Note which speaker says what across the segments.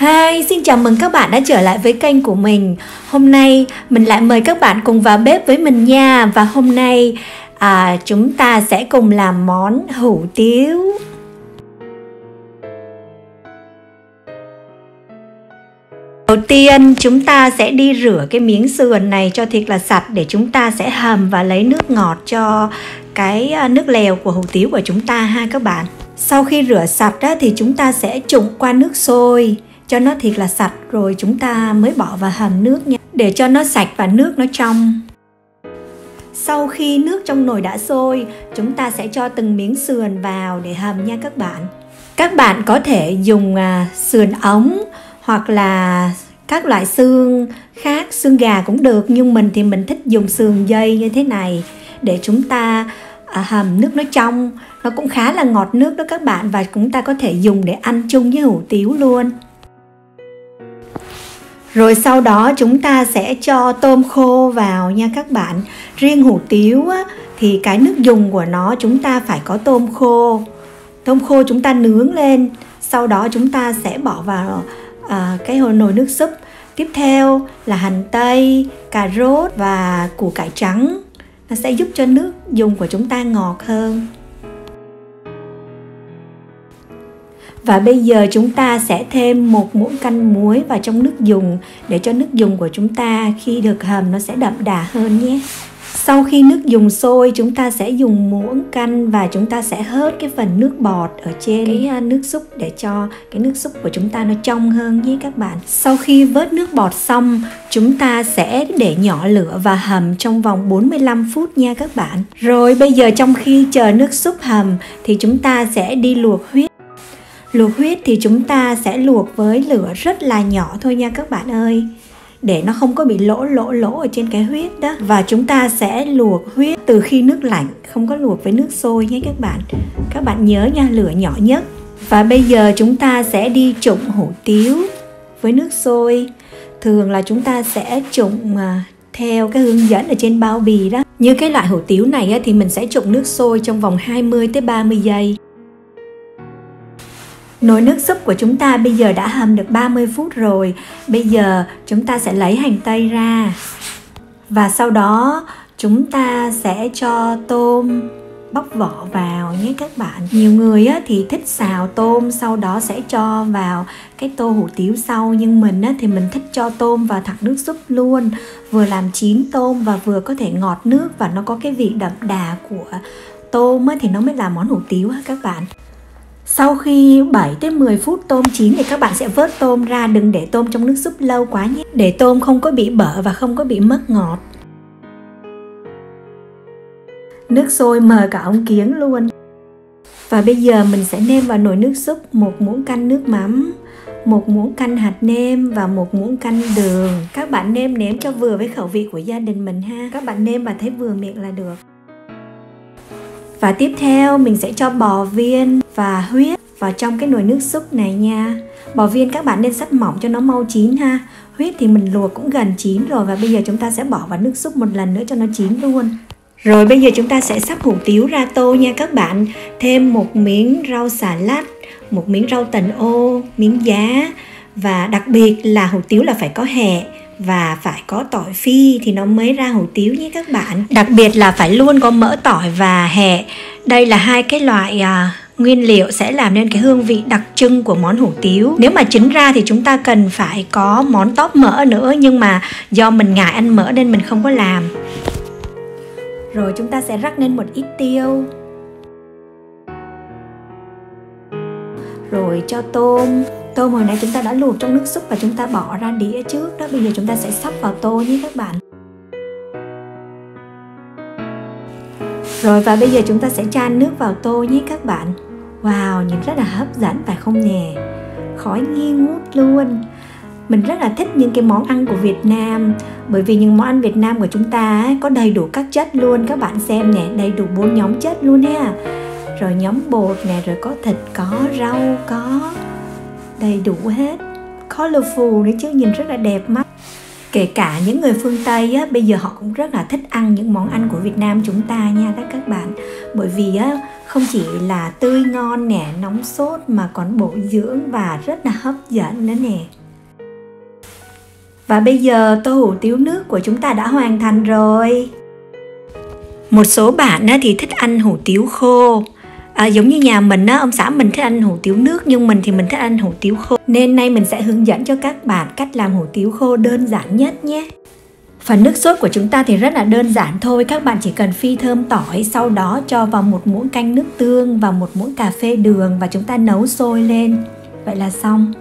Speaker 1: Hi, xin chào mừng các bạn đã trở lại với kênh của mình. Hôm nay mình lại mời các bạn cùng vào bếp với mình nha. Và hôm nay chúng ta sẽ cùng làm món hủ tiếu. Đầu tiên chúng ta sẽ đi rửa cái miếng sườn này cho thiệt là sạch để chúng ta sẽ hầm và lấy nước ngọt cho cái nước lèo của hủ tiếu của chúng ta ha các bạn. Sau khi rửa sạch thì chúng ta sẽ trụng qua nước sôi cho nó thiệt là sạch, rồi chúng ta mới bỏ vào hầm nước nha, để cho nó sạch và nước nó trong. Sau khi nước trong nồi đã sôi, chúng ta sẽ cho từng miếng sườn vào để hầm nha các bạn. Các bạn có thể dùng sườn ống hoặc là các loại xương khác, xương gà cũng được, nhưng mình thì mình thích dùng sườn dây như thế này để chúng ta hầm nước nó trong. Nó cũng khá là ngọt nước đó các bạn, và chúng ta có thể dùng để ăn chung với hủ tiếu luôn. Rồi sau đó chúng ta sẽ cho tôm khô vào nha các bạn. Riêng hủ tiếu thì cái nước dùng của nó chúng ta phải có tôm khô. Tôm khô chúng ta nướng lên, sau đó chúng ta sẽ bỏ vào cái nồi nước súp. Tiếp theo là hành tây, cà rốt và củ cải trắng. Nó sẽ giúp cho nước dùng của chúng ta ngọt hơn. Và bây giờ chúng ta sẽ thêm 1 muỗng canh muối vào trong nước dùng để cho nước dùng của chúng ta khi được hầm nó sẽ đậm đà hơn nhé. Sau khi nước dùng sôi, chúng ta sẽ dùng muỗng canh và chúng ta sẽ hớt cái phần nước bọt ở trên cái nước súp để cho cái nước súp của chúng ta nó trong hơn nhé các bạn. Sau khi vớt nước bọt xong, chúng ta sẽ để nhỏ lửa và hầm trong vòng 45 phút nha các bạn. Rồi bây giờ trong khi chờ nước súp hầm thì chúng ta sẽ đi luộc huyết. Luộc huyết thì chúng ta sẽ luộc với lửa rất là nhỏ thôi nha các bạn ơi, để nó không có bị lỗ ở trên cái huyết đó. Và chúng ta sẽ luộc huyết từ khi nước lạnh, không có luộc với nước sôi nhé các bạn. Các bạn nhớ nha, lửa nhỏ nhất. Và bây giờ chúng ta sẽ đi trụng hủ tiếu với nước sôi. Thường là chúng ta sẽ trụng theo cái hướng dẫn ở trên bao bì đó. Như cái loại hủ tiếu này thì mình sẽ trụng nước sôi trong vòng 20 tới 30 giây. Nồi nước súp của chúng ta bây giờ đã hầm được 30 phút rồi. Bây giờ chúng ta sẽ lấy hành tây ra. Và sau đó chúng ta sẽ cho tôm bóc vỏ vào nhé các bạn. Nhiều người thì thích xào tôm, sau đó sẽ cho vào cái tô hủ tiếu sau. Nhưng mình thì mình thích cho tôm vào thẳng nước súp luôn. Vừa làm chín tôm và vừa có thể ngọt nước, và nó có cái vị đậm đà của tôm thì nó mới là món hủ tiếu các bạn. Sau khi 7 tới 10 phút tôm chín thì các bạn sẽ vớt tôm ra, đừng để tôm trong nước súp lâu quá nhé, để tôm không có bị bở và không có bị mất ngọt. Nước sôi mờ cả ống kiếng luôn. Và bây giờ mình sẽ nêm vào nồi nước súp 1 muỗng canh nước mắm, 1 muỗng canh hạt nêm và 1 muỗng canh đường. Các bạn nêm cho vừa với khẩu vị của gia đình mình ha. Các bạn nêm và thấy vừa miệng là được. Và tiếp theo mình sẽ cho bò viên và huyết vào trong cái nồi nước súp này nha. Bò viên các bạn nên xắt mỏng cho nó mau chín ha. Huyết thì mình luộc cũng gần chín rồi, và bây giờ chúng ta sẽ bỏ vào nước súp một lần nữa cho nó chín luôn. Rồi bây giờ chúng ta sẽ sắp hủ tiếu ra tô nha các bạn. Thêm 1 miếng rau xà lách, 1 miếng rau tần ô, miếng giá. Và đặc biệt là hủ tiếu là phải có hẹ và phải có tỏi phi thì nó mới ra hủ tiếu nhé các bạn. Đặc biệt là phải luôn có mỡ tỏi và hẹ. Đây là hai cái loại nguyên liệu sẽ làm nên cái hương vị đặc trưng của món hủ tiếu. Nếu mà trứng ra thì chúng ta cần phải có món tóp mỡ nữa, nhưng mà do mình ngại ăn mỡ nên mình không có làm. Rồi chúng ta sẽ rắc lên một ít tiêu. Rồi cho tôm. Tôm hồi nãy chúng ta đã luộc trong nước súp và chúng ta bỏ ra đĩa trước đó. Bây giờ chúng ta sẽ xóc vào tô nhé các bạn. Rồi và bây giờ chúng ta sẽ chan nước vào tô nhé các bạn. Wow, nhìn rất là hấp dẫn phải không nè? Khói nghi ngút luôn. Mình rất là thích những cái món ăn của Việt Nam, bởi vì những món ăn Việt Nam của chúng ta có đầy đủ các chất luôn. Các bạn xem nè, đầy đủ 4 nhóm chất luôn ha. Rồi nhóm bột nè, rồi có thịt, có rau, có đầy đủ hết. Colorful đấy chứ, nhìn rất là đẹp mắt. Kể cả những người phương Tây bây giờ họ cũng rất là thích ăn những món ăn của Việt Nam chúng ta nha các bạn. Bởi vì không chỉ là tươi ngon nè, nóng sốt mà còn bổ dưỡng và rất là hấp dẫn nữa nè. Và bây giờ tô hủ tiếu nước của chúng ta đã hoàn thành rồi. Một số bạn thì thích ăn hủ tiếu khô. Giống như nhà mình ông xã mình thích ăn hủ tiếu nước, nhưng mình thì mình thích ăn hủ tiếu khô. Nên nay mình sẽ hướng dẫn cho các bạn cách làm hủ tiếu khô đơn giản nhất nhé. Phần nước sốt của chúng ta thì rất là đơn giản thôi. Các bạn chỉ cần phi thơm tỏi, sau đó cho vào một muỗng canh nước tương và một muỗng cà phê đường và chúng ta nấu sôi lên. Vậy là xong.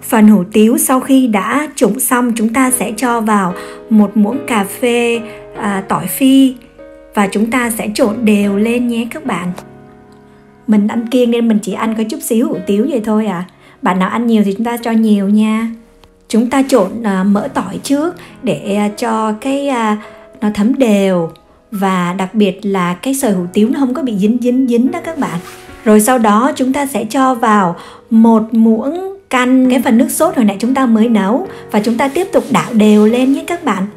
Speaker 1: Phần hủ tiếu sau khi đã trụng xong, chúng ta sẽ cho vào một muỗng cà phê tỏi phi và chúng ta sẽ trộn đều lên nhé các bạn. Mình ăn kiêng nên mình chỉ ăn có chút xíu hủ tiếu vậy thôi à. Bạn nào ăn nhiều thì chúng ta cho nhiều nha. Chúng ta trộn mỡ tỏi trước để cho nó thấm đều, và đặc biệt là cái sợi hủ tiếu nó không có bị dính đó các bạn. Rồi sau đó chúng ta sẽ cho vào một muỗng canh cái phần nước sốt hồi nãy chúng ta mới nấu và chúng ta tiếp tục đảo đều lên nhé các bạn.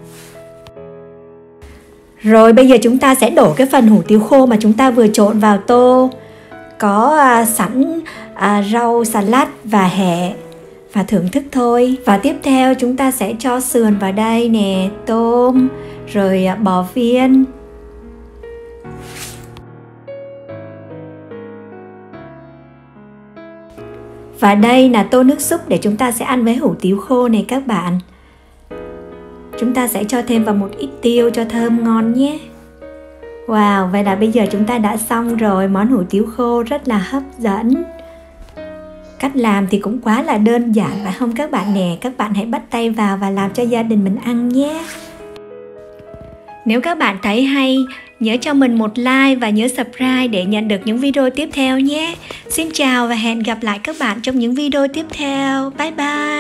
Speaker 1: Rồi bây giờ chúng ta sẽ đổ cái phần hủ tiếu khô mà chúng ta vừa trộn vào tô. Có sẵn rau xà lách và hẹ và thưởng thức thôi. Và tiếp theo chúng ta sẽ cho sườn vào đây nè, tôm, rồi bò viên. Và đây là tô nước súp để chúng ta sẽ ăn với hủ tiếu khô này các bạn. Chúng ta sẽ cho thêm vào một ít tiêu cho thơm ngon nhé. Wow, vậy là bây giờ chúng ta đã xong rồi, món hủ tiếu khô rất là hấp dẫn. Cách làm thì cũng quá là đơn giản phải không các bạn nè? Các bạn hãy bắt tay vào và làm cho gia đình mình ăn nhé. Nếu các bạn thấy hay, nhớ cho mình một like và nhớ subscribe để nhận được những video tiếp theo nhé. Xin chào và hẹn gặp lại các bạn trong những video tiếp theo. Bye bye!